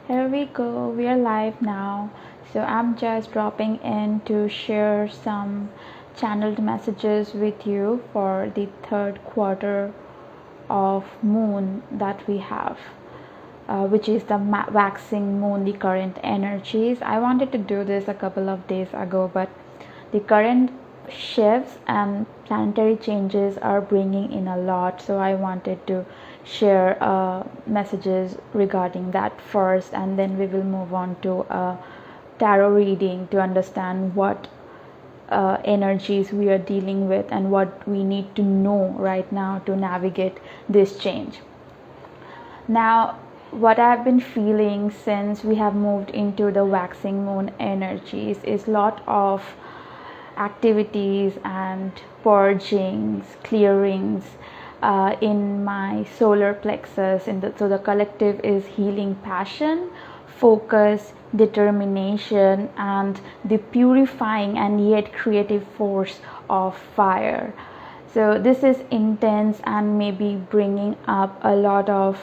Here we go, we are live now. So I'm just dropping in to share some channeled messages with you for the third quarter of moon that we have, which is the waxing moon, the current energies. I wanted to do this a couple of days ago, but the current shifts and planetary changes are bringing in a lot, so I wanted to share messages regarding that first, and then we will move on to a tarot reading to understand what energies we are dealing with and what we need to know right now to navigate this change. Now, what I've been feeling since we have moved into the waxing moon energies is a lot of activities and purgings, clearings in my solar plexus. So the collective is healing passion, focus, determination, and the purifying and yet creative force of fire. So this is intense and maybe bringing up a lot of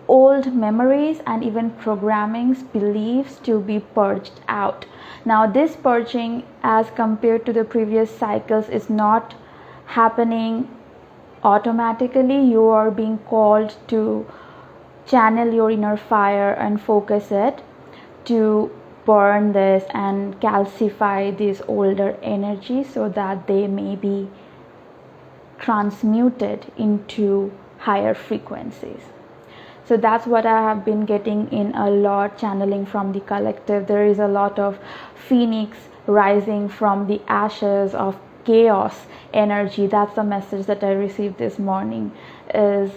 old memories and even programmings, beliefs to be purged out. Now this purging, as compared to the previous cycles, is not happening automatically. You are being called to channel your inner fire and focus it to burn this and calcify these older energies so that they may be transmuted into higher frequencies. So that's what I have been getting in a lot, channeling from the collective. There is a lot of phoenix rising from the ashes of chaos energy. That's the message that I received this morning, is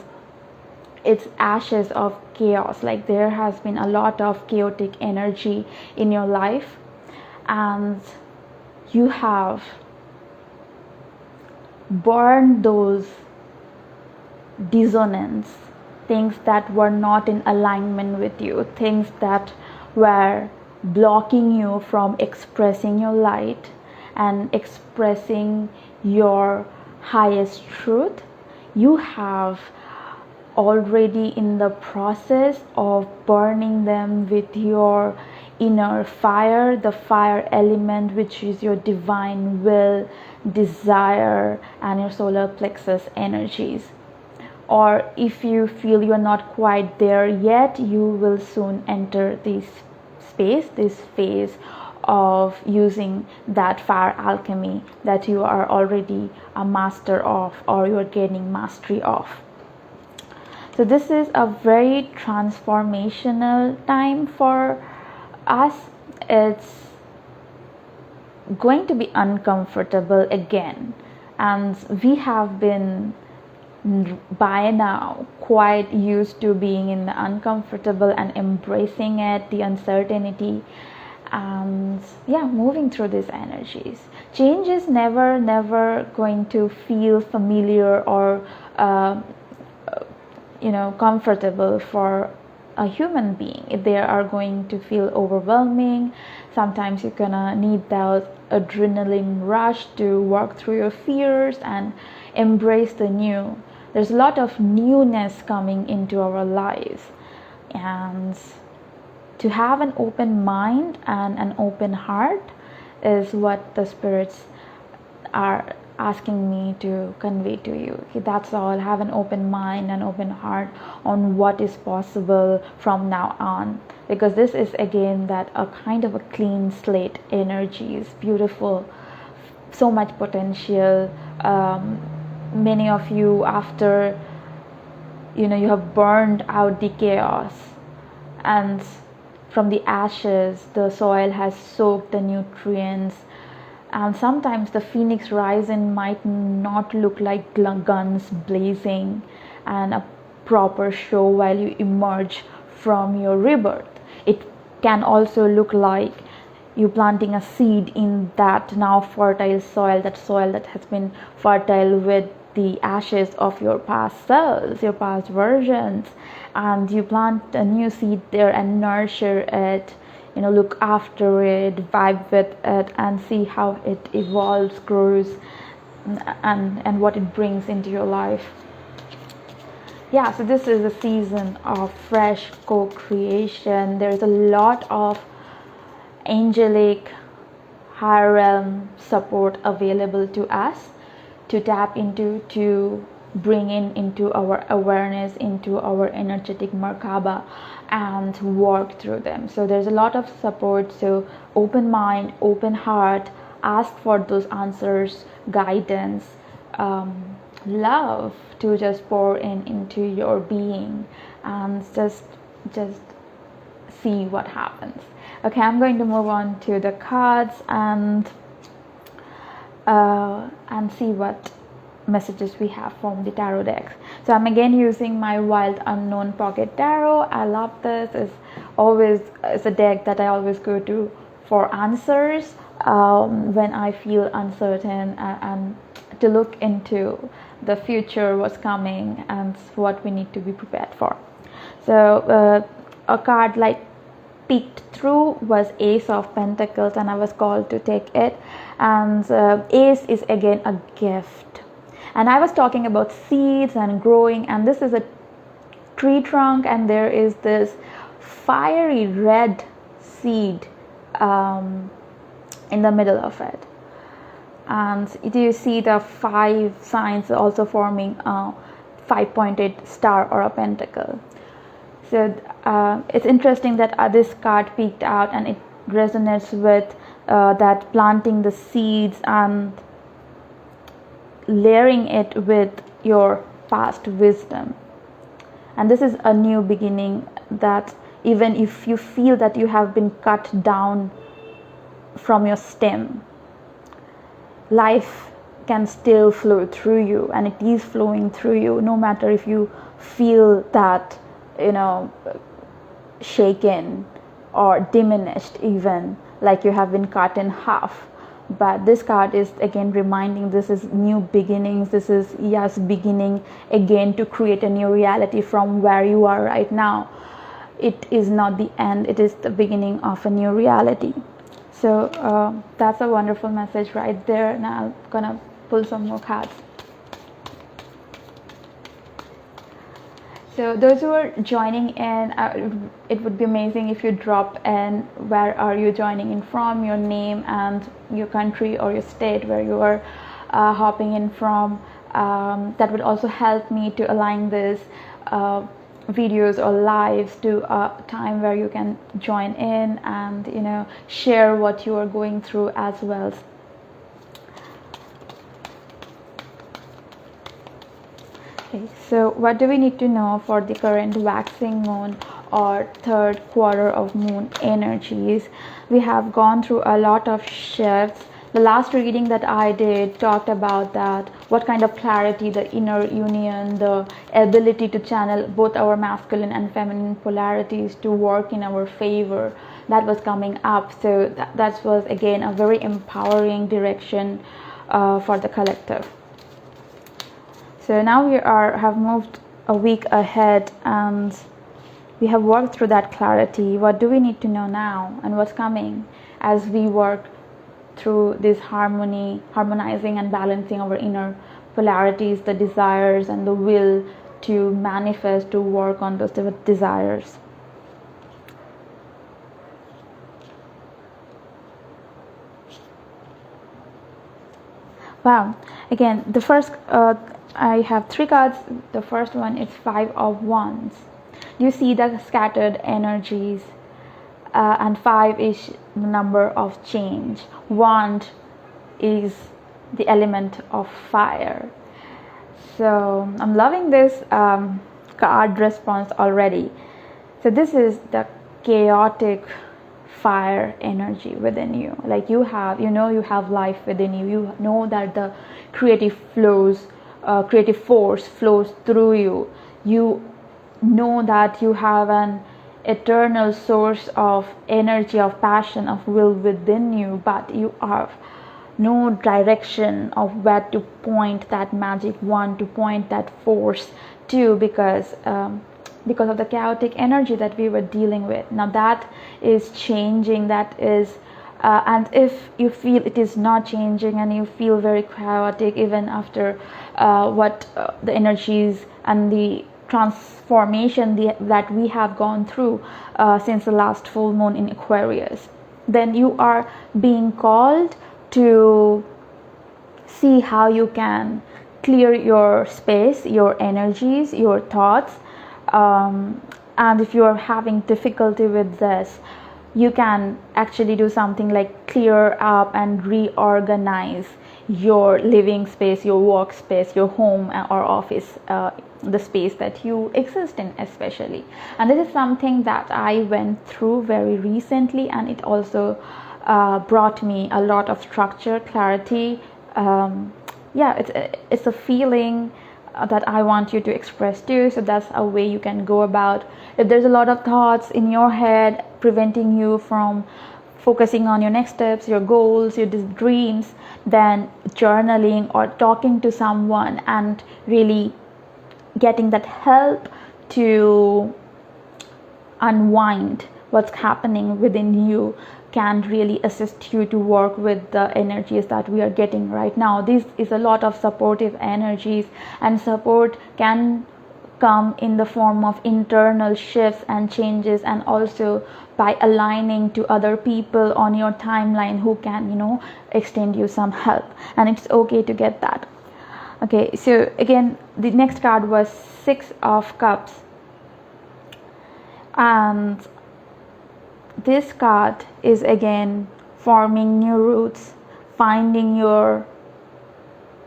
it's ashes of chaos. Like there has been a lot of chaotic energy in your life, and you have burned those dissonance, things that were not in alignment with you, things that were blocking you from expressing your light and expressing your highest truth. You have already in the process of burning them with your inner fire, the fire element, which is your divine will, desire, and your solar plexus energies. Or if you feel you're not quite there yet, you will soon enter this space, this phase of using that fire alchemy that you are already a master of, or you're gaining mastery of. So this is a very transformational time for us. It's going to be uncomfortable again, and we have been by now quite used to being in the uncomfortable and embracing it, the uncertainty, and moving through these energies. Change is never going to feel familiar or comfortable for a human being. They are going to feel overwhelming. Sometimes you're gonna need that adrenaline rush to work through your fears and embrace the new. There's a lot of newness coming into our lives, and to have an open mind and an open heart is what the spirits are asking me to convey to you. Okay, that's all. Have an open mind and open heart on what is possible from now on, because this is again that a kind of a clean slate energy. Is beautiful, so much potential. Many of you, after you have burned out the chaos, and from the ashes the soil has soaked the nutrients, and sometimes the phoenix rising might not look like guns blazing and a proper show while you emerge from your rebirth. It can also look like you planting a seed in that now fertile soil, that soil that has been fertile with the ashes of your past selves, your past versions, and you plant a new seed there and nurture it, look after it, vibe with it, and see how it evolves, grows, and what it brings into your life. Yeah, so this is a season of fresh co-creation. There's a lot of angelic higher realm support available to us to tap into, to bring in into our awareness, into our energetic Merkaba, and work through them. So there's a lot of support. So open mind, open heart, ask for those answers, guidance, love to just pour in into your being, and just see what happens. Okay, I'm going to move on to the cards and see what messages we have from the tarot decks. So I'm again using my Wild Unknown Pocket Tarot. I love this. It's a deck that I always go to for answers when I feel uncertain, and to look into the future, what's coming, and what we need to be prepared for. So a card like peeked through was Ace of Pentacles, and I was called to take it. And Ace is again a gift, and I was talking about seeds and growing, and this is a tree trunk, and there is this fiery red seed in the middle of it. And do you see the 5 signs also forming a 5-pointed star or a pentacle? So it's interesting that this card peeked out, and it resonates with that planting the seeds and layering it with your past wisdom. And this is a new beginning, that even if you feel that you have been cut down from your stem, life can still flow through you, and it is flowing through you, no matter if you feel that, shaken or diminished, even like you have been cut in half. But this card is again reminding, this is new beginnings. This is beginning again to create a new reality from where you are right now. It is not the end, it is the beginning of a new reality. So that's a wonderful message right there. Now I'm gonna pull some more cards. So those who are joining in, it would be amazing if you drop in where are you joining in from, your name and your country or your state where you are hopping in from. That would also help me to align this videos or lives to a time where you can join in and share what you are going through as well. Okay, so what do we need to know for the current waxing moon or third quarter of moon energies? We have gone through a lot of shifts. The last reading that I did talked about that, what kind of clarity, the inner union, the ability to channel both our masculine and feminine polarities to work in our favor, that was coming up. So that was again a very empowering direction for the collective. So now we have moved a week ahead, and we have worked through that clarity. What do we need to know now, and what's coming as we work through this harmonizing and balancing our inner polarities, the desires and the will to manifest, to work on those desires. Wow, again, the first I have 3 cards. The first one is 5 of Wands. You see the scattered energies, and 5 is the number of change. Wand is the element of fire. So I'm loving this card response already. So this is the chaotic fire energy within you. Like you have life within you. You know that the creative force flows through you. You know that you have an eternal source of energy, of passion, of will within you, but you have no direction of where to point that magic wand, to point that force to, because of the chaotic energy that we were dealing with. Now that is changing. That is and if you feel it is not changing and you feel very chaotic even after the energies and the transformation that we have gone through since the last full moon in Aquarius, then you are being called to see how you can clear your space, your energies, your thoughts, and if you are having difficulty with this, you can actually do something like clear up and reorganize your living space, your workspace, your home or office, the space that you exist in especially. And this is something that I went through very recently, and it also brought me a lot of structure, clarity. It's a feeling that I want you to express too. So that's a way you can go about. If there's a lot of thoughts in your head preventing you from focusing on your next steps, your goals, your dreams, then journaling or talking to someone and really getting that help to unwind what's happening within you can really assist you to work with the energies that we are getting right now. This is a lot of supportive energies, and support can come in the form of internal shifts and changes, and also by aligning to other people on your timeline who can, extend you some help, and it's okay to get that. Okay, so again, the next card was 6 of Cups, and this card is again forming new roots, finding your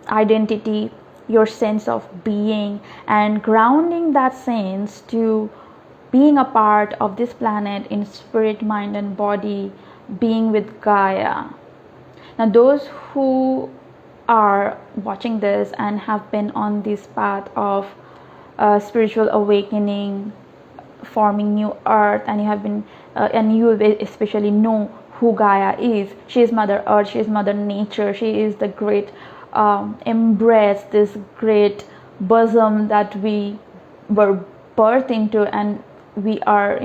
identity, your sense of being, and grounding that sense to being a part of this planet in spirit, mind, and body, being with Gaia. Now, those who are watching this and have been on this path of spiritual awakening, forming new earth, and you have been and you especially know who Gaia is. She is Mother Earth, she is Mother Nature, she is the great embrace, this great bosom that we were birthed into, and we are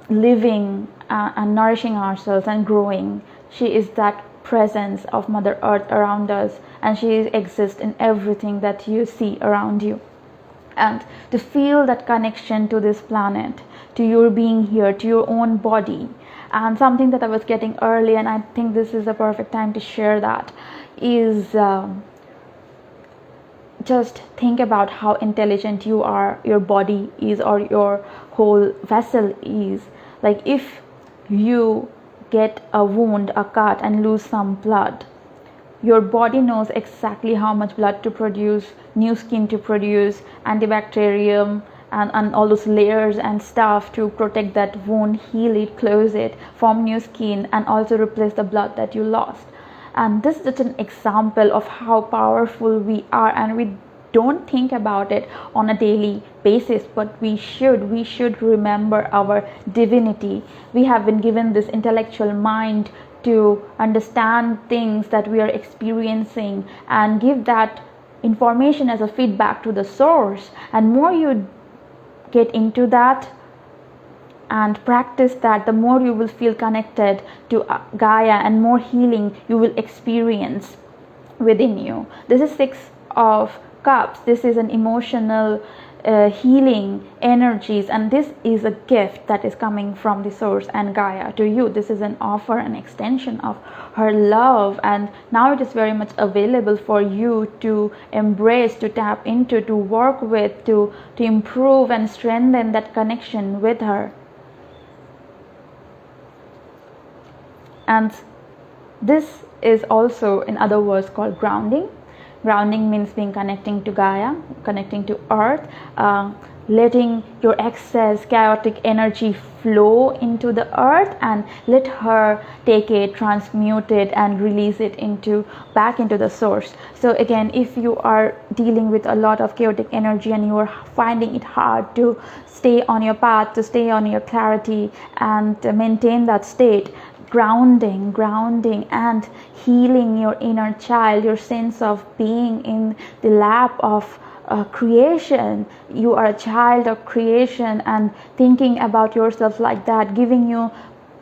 living and nourishing ourselves and growing. She is that presence of Mother Earth around us, and she exists in everything that you see around you. And to feel that connection to this planet, to your being here, to your own body, and something that I was getting early, and I think this is the perfect time to share that, is just think about how intelligent you are, your body is, or your whole vessel is. Like if you get a wound, a cut, and lose some blood, your body knows exactly how much blood to produce, new skin to produce, antibacterium, and all those layers and stuff to protect that wound, heal it, close it, form new skin, and also replace the blood that you lost. And this is just an example of how powerful we are, and we don't think about it on a daily basis, but we should remember our divinity. We have been given this intellectual mind to understand things that we are experiencing and give that information as a feedback to the source. And more you get into that and practice that, the more you will feel connected to Gaia, and more healing you will experience within you. This is 6 of Cups. This is an emotional healing energies, and this is a gift that is coming from the source and Gaia to you. This is an offer, an extension of her love, and now it is very much available for you to embrace, to tap into, to work with, to improve and strengthen that connection with her. And this is also, in other words, called grounding. Grounding means being connecting to Gaia, connecting to Earth, letting your excess chaotic energy flow into the Earth, and let her take it, transmute it, and release it back into the source. So again, if you are dealing with a lot of chaotic energy and you are finding it hard to stay on your path, to stay on your clarity, and maintain that state, grounding and healing your inner child, your sense of being in the lap of creation. You are a child of creation, and thinking about yourself like that, giving you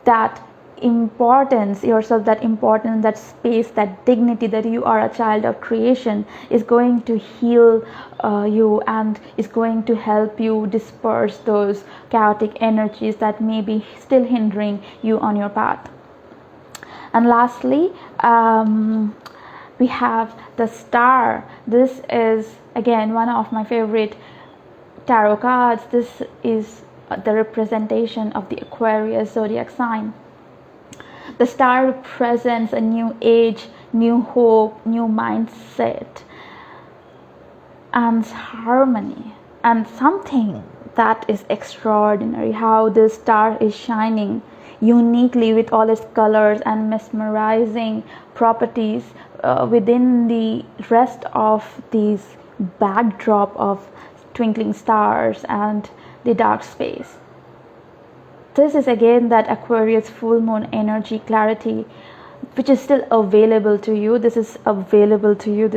that importance, yourself that importance, that space, that dignity, that you are a child of creation, is going to heal you, and is going to help you disperse those chaotic energies that may be still hindering you on your path. And lastly, we have the Star. This is again one of my favorite tarot cards. This is the representation of the Aquarius zodiac sign. The Star represents a new age, new hope, new mindset, and harmony, and something that is extraordinary, how this star is shining uniquely with all its colors and mesmerizing properties within the rest of these backdrop of twinkling stars and the dark space. This is again that Aquarius full moon energy, clarity, which is still available to you. This is available to you. This